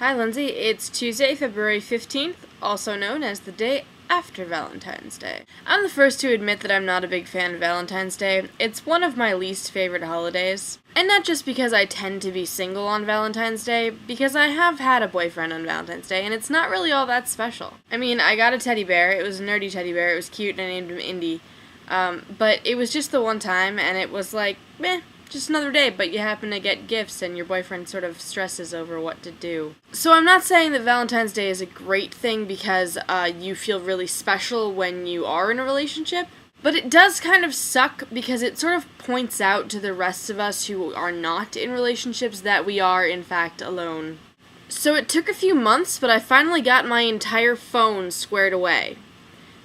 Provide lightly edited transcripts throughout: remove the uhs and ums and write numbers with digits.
Hi, Lindsay. It's Tuesday, February 15th, also known as the day after Valentine's Day. I'm the first to admit that I'm not a big fan of Valentine's Day. It's one of my least favorite holidays. And not just because I tend to be single on Valentine's Day, because I have had a boyfriend on Valentine's Day, and it's not really all that special. I mean, I got a teddy bear. It was a nerdy teddy bear. It was cute, and I named him Indy. But it was just the one time, and it was like, meh. Just another day, but you happen to get gifts and your boyfriend sort of stresses over what to do. So I'm not saying that Valentine's Day is a great thing because you feel really special when you are in a relationship, but it does kind of suck because it sort of points out to the rest of us who are not in relationships that we are, in fact, alone. So it took a few months, but I finally got my entire phone squared away.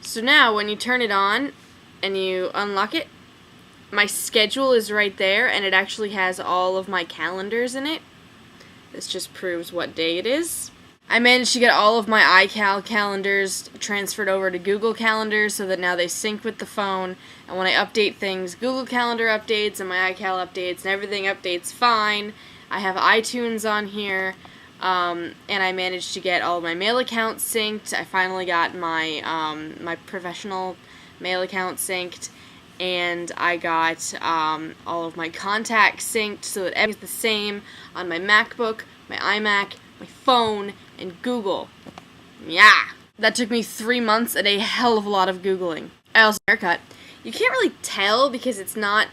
So now, when you turn it on and you unlock it, my schedule is right there, and it actually has all of my calendars in it. This just proves what day it is. I managed to get all of my iCal calendars transferred over to Google Calendars so that now they sync with the phone, and when I update things, Google Calendar updates and my iCal updates, and everything updates fine. I have iTunes on here, and I managed to get all of my mail accounts synced. I finally got my my professional mail account synced. And I got all of my contacts synced so that everything's the same on my MacBook, my iMac, my phone, and Google. Yeah! That took me 3 months and a hell of a lot of Googling. I also had a haircut. You can't really tell because it's not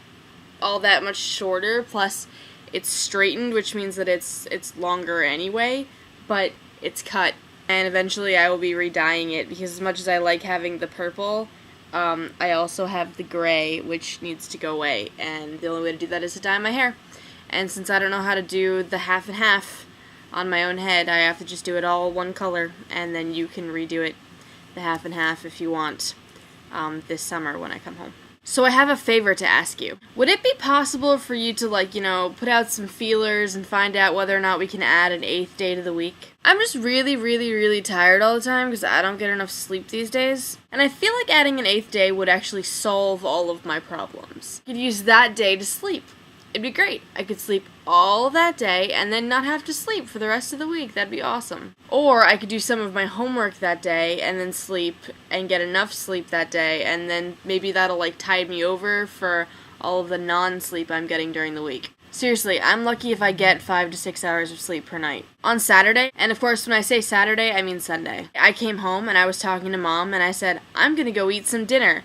all that much shorter, plus it's straightened, which means that it's longer anyway, but it's cut. And eventually I will be re-dyeing it because as much as I like having the purple, I also have the gray, which needs to go away, and the only way to do that is to dye my hair. And since I don't know how to do the half and half on my own head, I have to just do it all one color, and then you can redo it the half and half if you want this summer when I come home. So I have a favor to ask you. Would it be possible for you to, put out some feelers and find out whether or not we can add an 8th day to the week? I'm just really, really, really tired all the time because I don't get enough sleep these days. And I feel like adding an 8th day would actually solve all of my problems. I could use that day to sleep. It'd be great. I could sleep all that day and then not have to sleep for the rest of the week. That'd be awesome. Or I could do some of my homework that day and then sleep and get enough sleep that day, and then maybe that'll tide me over for all of the non-sleep I'm getting during the week. Seriously, I'm lucky if I get 5 to 6 hours of sleep per night. On Saturday, and of course when I say Saturday, I mean Sunday, I came home and I was talking to Mom and I said, I'm gonna go eat some dinner.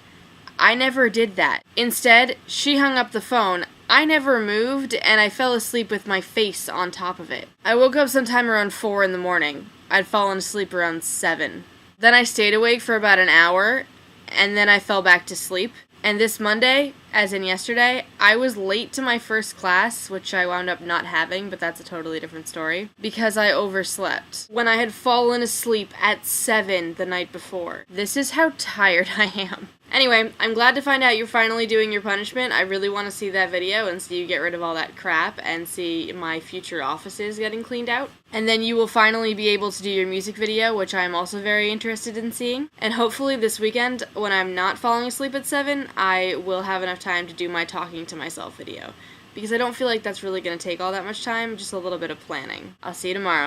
I never did that. Instead, she hung up the phone. I never moved, and I fell asleep with my face on top of it. I woke up sometime around 4 in the morning. I'd fallen asleep around 7. Then I stayed awake for about an hour, and then I fell back to sleep. And this Monday, as in yesterday, I was late to my first class, which I wound up not having, but that's a totally different story, because I overslept when I had fallen asleep at 7 the night before. This is how tired I am. Anyway, I'm glad to find out you're finally doing your punishment. I really want to see that video and see you get rid of all that crap and see my future offices getting cleaned out. And then you will finally be able to do your music video, which I'm also very interested in seeing. And hopefully this weekend, when I'm not falling asleep at 7, I will have enough time to do my talking to myself video. Because I don't feel like that's really going to take all that much time, just a little bit of planning. I'll see you tomorrow.